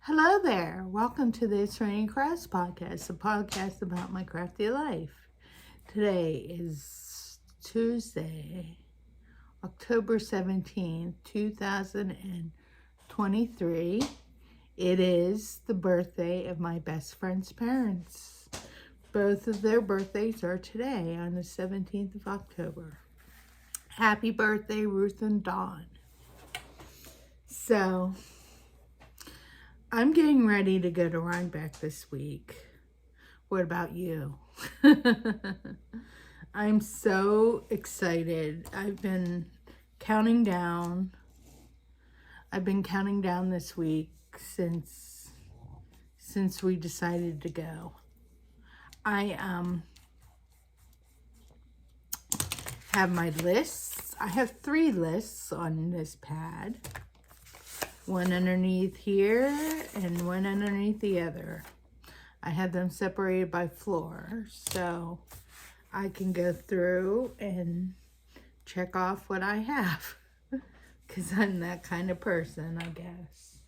Hello there. Welcome to the It's Raining Crafts podcast, a podcast about my crafty life. Today is Tuesday, October 17th, 2023. It is the birthday of my best friend's parents. Both of their birthdays are today on the 17th of October. Happy birthday, Ruth and Dawn. So, I'm getting ready to go to Rhinebeck this week. What about you? I'm so excited. I've been counting down. I've been counting down this week since we decided to go. I have my lists. I have 3 lists on this pad. One underneath here and one underneath the other. I have them separated by floor so I can go through and check off what I have because I'm that kind of person, I guess.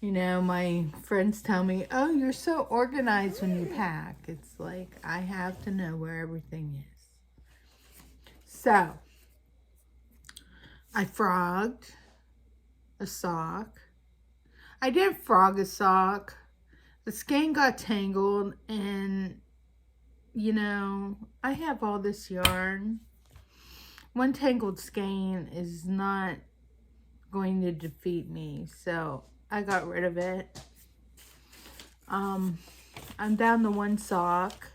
You know, my friends tell me, oh, you're so organized when you pack. It's like I have to know where everything is. So, I frogged a sock. I didn't frog a sock. The skein got tangled and, you know, I have all this yarn. One tangled skein is not going to defeat me, so I got rid of it. I'm down to 1 sock.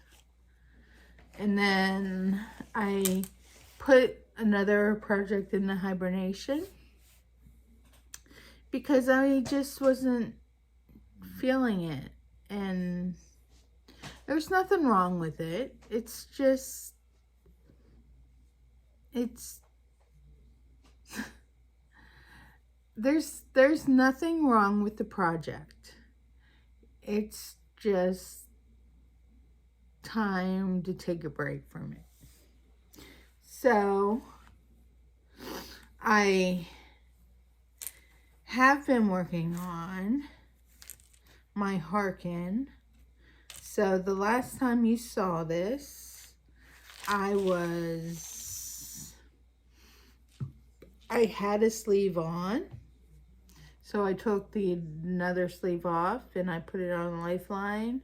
And then I put another project into hibernation because I just wasn't feeling it, and there's nothing wrong with it. It's just, there's nothing wrong with the project. It's just time to take a break from it. So I have been working on my Harkin. So the last time you saw this, I had a sleeve on. So I took another sleeve off and I put it on a lifeline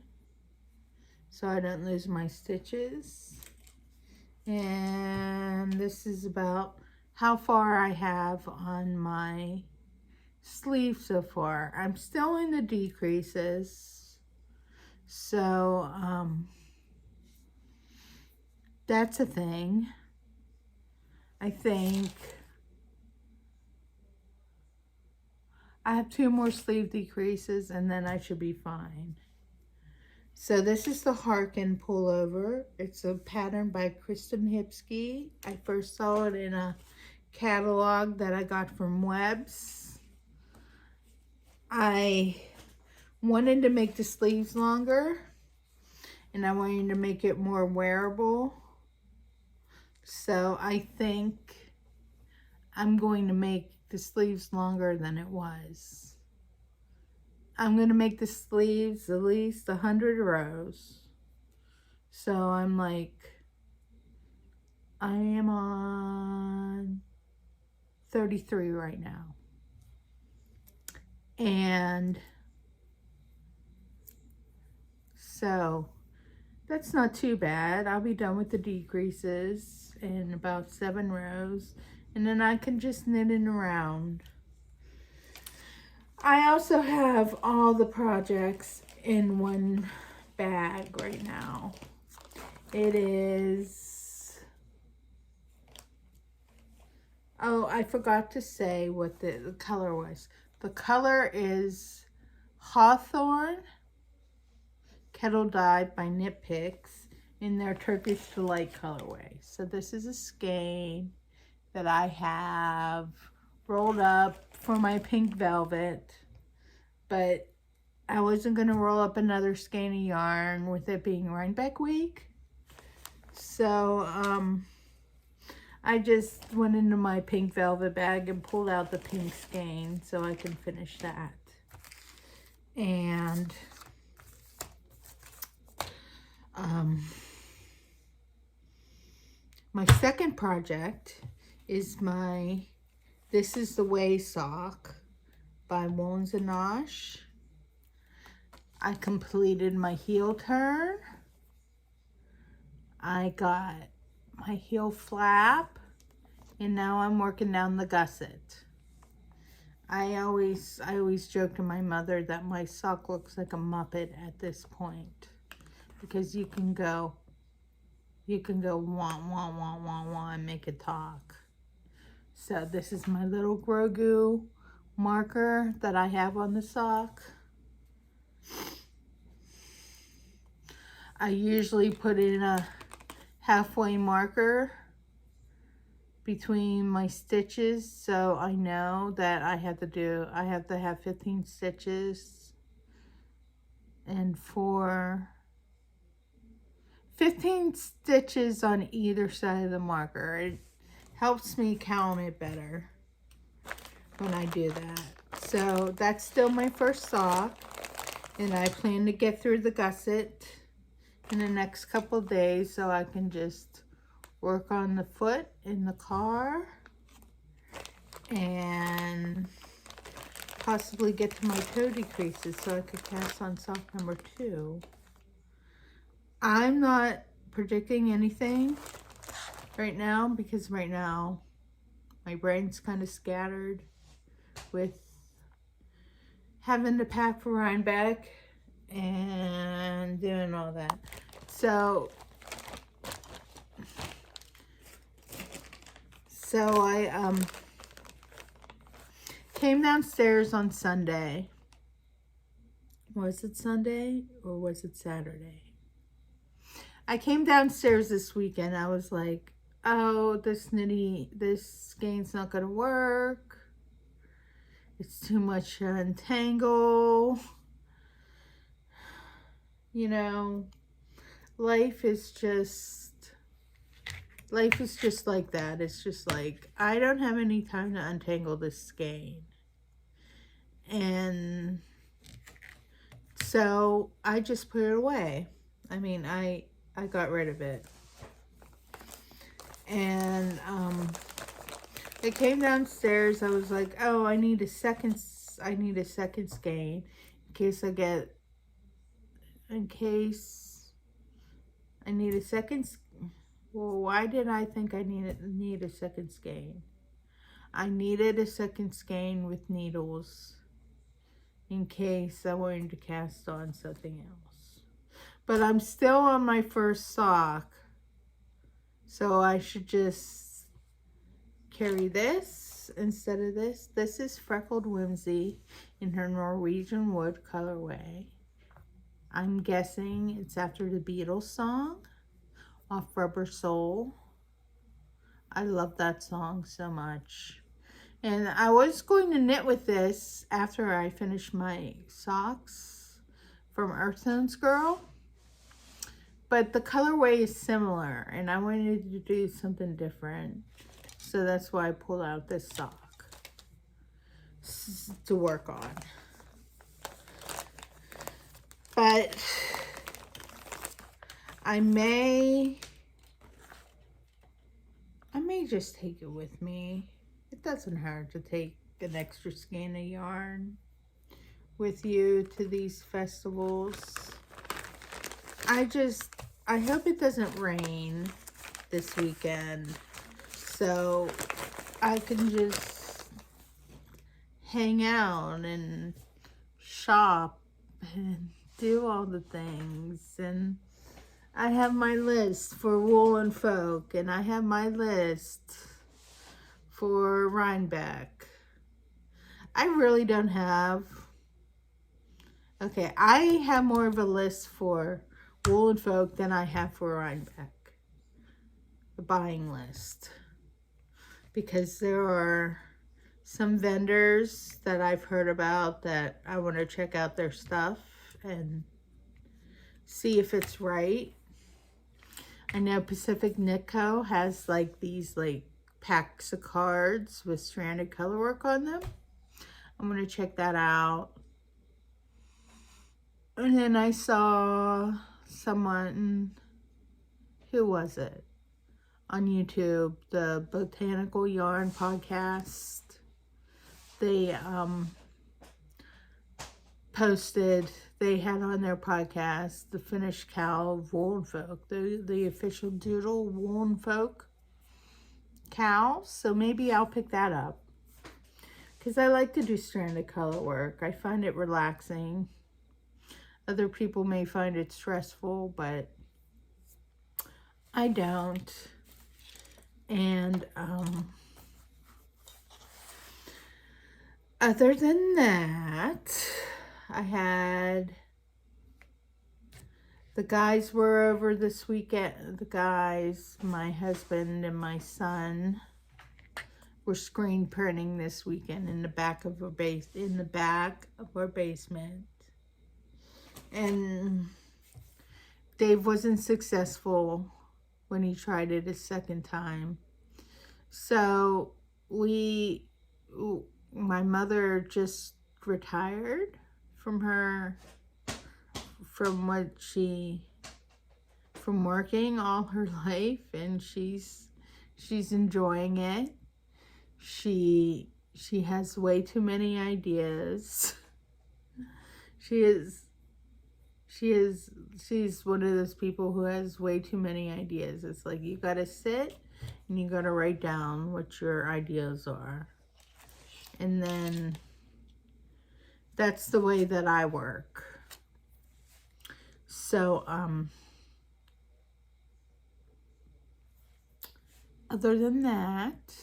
so I don't lose my stitches. And this is about how far I have on my sleeve so far. I'm still in the decreases, so that's a thing. I think I have 2 more sleeve decreases and then I should be fine. So this is the Harkin pullover. It's a pattern by Kristen Hipsky. I first saw it in a catalog that I got from Webb's. I wanted to make the sleeves longer and I wanted to make it more wearable. So I think I'm going to make the sleeves longer than it was. I'm going to make the sleeves at least 100 rows. So I'm like, I am on 33 right now. And so that's not too bad. I'll be done with the decreases in about 7 rows. And then I can just knit it around. I also have all the projects in one bag right now. It is, oh, I forgot to say what the color was. The color is Hawthorn Kettle Dyed by Knit Picks in their Turkish Delight colorway. So this is a skein that I have rolled up for my pink velvet, but I wasn't going to roll up another skein of yarn with it being Rhinebeck week. So I just went into my pink velvet bag and pulled out the pink skein so I can finish that. And my second project is This Is the Way sock by Woolens and Nosh. I completed my heel turn. I got my heel flap, and now I'm working down the gusset. I always joke to my mother that my sock looks like a Muppet at this point, because you can go wah, wah, wah, wah, wah, and make it talk. So this is my little Grogu marker that I have on the sock. I usually put in a halfway marker between my stitches, so I know that I have to have 15 stitches, and 15 stitches on either side of the marker. It helps me count it better when I do that. So that's still my first sock, and I plan to get through the gusset in the next couple of days so I can just work on the foot in the car and possibly get to my toe decreases so I could cast on sock number 2. I'm not predicting anything right now, because right now my brain's kind of scattered with having to pack for Rhinebeck and doing all that. So I came downstairs on Sunday. Was it Sunday or was it Saturday? I came downstairs this weekend. I was like, oh, this skein's not gonna work. It's too much to untangle. You know, life is just like that. It's just like, I don't have any time to untangle this skein. And so I just put it away. I mean, I got rid of it. And I came downstairs. I was like, oh, I need a second skein in case I need a second. Well, why did I think I need a second skein? I needed a second skein with needles in case I wanted to cast on something else. But I'm still on my first sock, so I should just carry this instead of this. This is Freckled Whimsy in her Norwegian Wood colorway. I'm guessing it's after the Beatles song off Rubber Soul. I love that song so much. And I was going to knit with this after I finished my socks from Earth Tones Girl, but the colorway is similar and I wanted to do something different, so that's why I pulled out this sock to work on. But I may just take it with me. It doesn't hurt to take an extra skein of yarn with you to these festivals. I hope it doesn't rain this weekend, so I can just hang out and shop and do all the things. And I have my list for Wool & Folk, and I have my list for Rhinebeck. I really don't have... Okay, I have more of a list for Wool & Folk than I have for Rhinebeck. The buying list. Because there are some vendors that I've heard about that I want to check out their stuff and see if it's right. I know Pacific Knit Co. has like these like packs of cards with stranded color work on them. I'm going to check that out. And then I saw someone, who was it? On YouTube, the Botanical Yarn podcast. They posted, they had on their podcast the Finnish cow of Woolfolk, the official doodle Woolfolk cow. So maybe I'll pick that up, because I like to do stranded color work. I find it relaxing. Other people may find it stressful, but I don't. And other than that, the guys were over this weekend. The guys, my husband and my son, were screen printing this weekend in the back of our basement. And Dave wasn't successful when he tried it a second time. So my mother just retired from working all her life, and she's enjoying it. She has way too many ideas. She's one of those people who has way too many ideas. It's like you gotta sit and you gotta write down what your ideas are. And then that's the way that I work. So, other than that,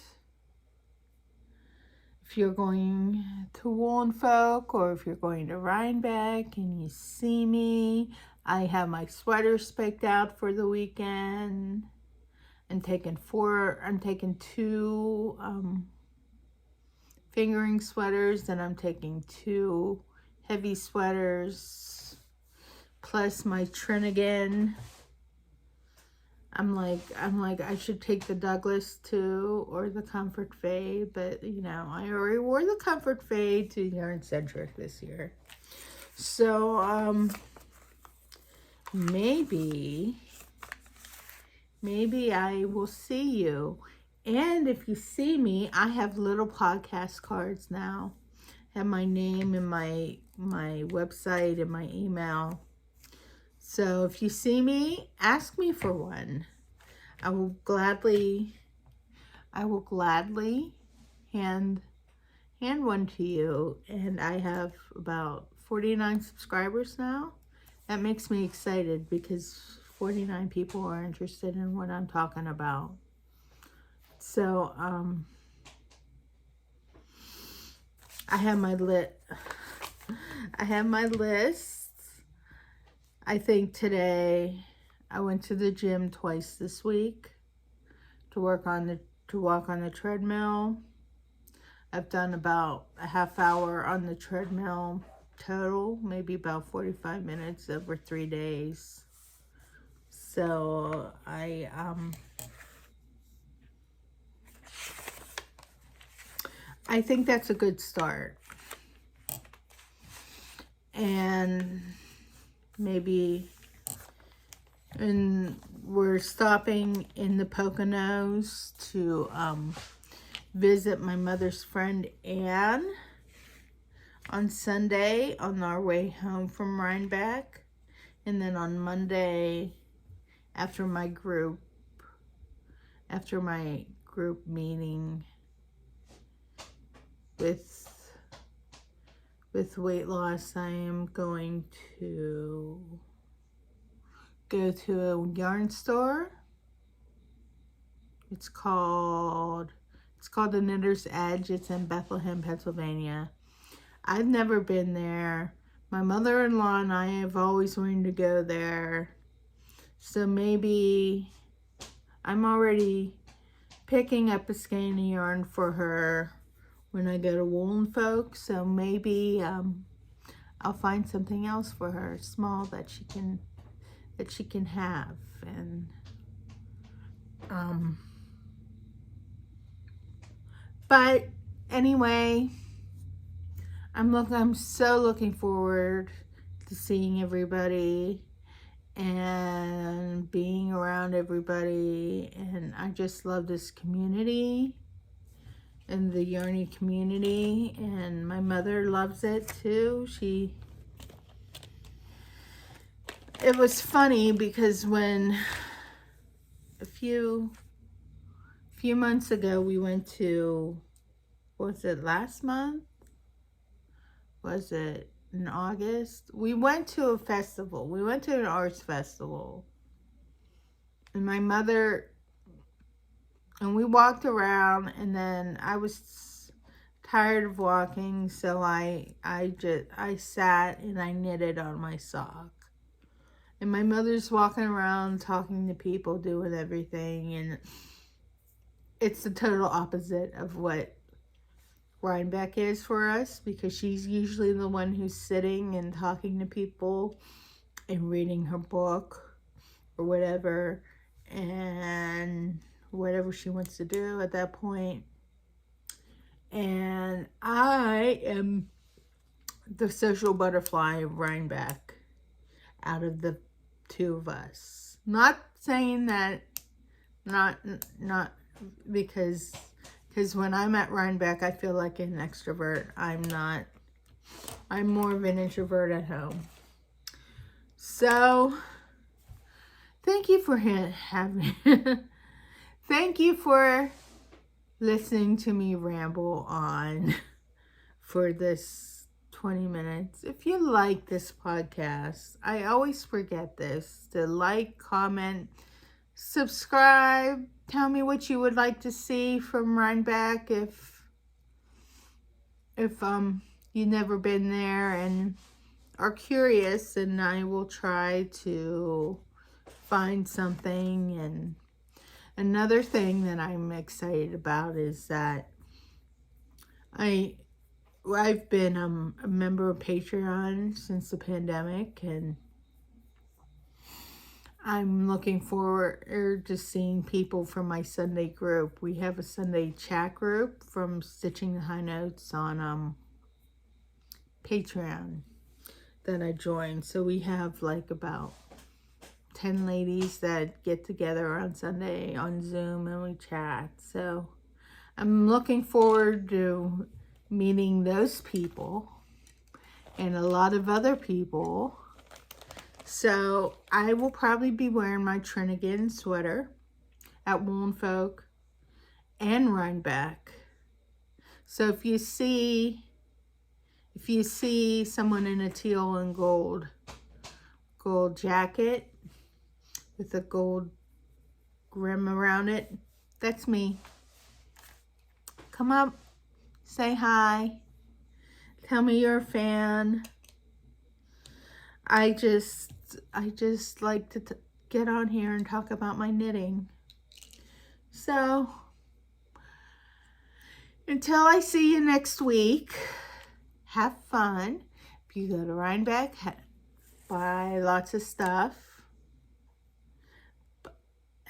if you're going to Woolfolk or if you're going to Rhinebeck and you see me, I have my sweaters picked out for the weekend. I'm taking 2 fingering sweaters, and I'm taking 2 heavy sweaters, plus my Trinnigan. I'm like, I should take the Douglas too, or the Comfort Fade, but you know, I already wore the Comfort Fade to Yarn Centric this year. So, maybe I will see you. And if you see me, I have little podcast cards now. I have my name and my website and my email. So if you see me, ask me for one. I will gladly hand one to you. And I have about 49 subscribers now. That makes me excited because 49 people are interested in what I'm talking about. So I have my lists. I think today I went to the gym twice this week to walk on the treadmill. I've done about a half hour on the treadmill total, maybe about 45 minutes over 3 days. So I think that's a good start. And we're stopping in the Poconos to visit my mother's friend Anne on Sunday on our way home from Rhinebeck. And then on Monday, after my group meeting with weight loss, I am going to go to a yarn store. It's called the Knitter's Edge. It's in Bethlehem, Pennsylvania. I've never been there. My mother-in-law and I have always wanted to go there. So maybe I'm already picking up a skein of yarn for her when I go to Woolfolk. So maybe I'll find something else for her, small, that she can have. And but anyway, I'm so looking forward to seeing everybody and being around everybody. And I just love this community and the Yarny community. And my mother loves it too. It was funny because when a few months ago we went to, was it last month? Was it in August? We went to a festival. We went to an arts festival. And my mother, and we walked around, and then I was tired of walking, so I sat and I knitted on my sock. And my mother's walking around talking to people, doing everything, and it's the total opposite of what Rhinebeck is for us, because she's usually the one who's sitting and talking to people and reading her book or whatever, and whatever she wants to do at that point. And I am the social butterfly of Rhinebeck out of the two of us. Not saying that, not because when I'm at Rhinebeck, I feel like an extrovert. I'm not. I'm more of an introvert at home. So, thank you for having. Thank you for listening to me ramble on for this 20 minutes. If you like this podcast, I always forget this, to like, comment, subscribe, tell me what you would like to see from Rhinebeck if you've never been there and are curious, and I will try to find something. And another thing that I'm excited about is that I've been a member of Patreon since the pandemic, and I'm looking forward to seeing people from my Sunday group. We have a Sunday chat group from Stitching the High Notes on Patreon that I joined. So we have like about 10 ladies that get together on Sunday on Zoom and we chat. So I'm looking forward to meeting those people and a lot of other people. So I will probably be wearing my Trinnigan sweater at Woolen Folk and Rhinebeck. So if you see someone in a teal and gold jacket with a gold rim around it, that's me. Come up, say hi, tell me you're a fan. I just like to get on here and talk about my knitting. So, until I see you next week, have fun. If you go to Rhinebeck, buy lots of stuff.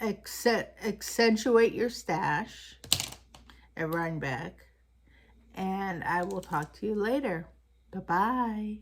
Accentuate your stash at Rhinebeck. And I will talk to you later. Bye-bye.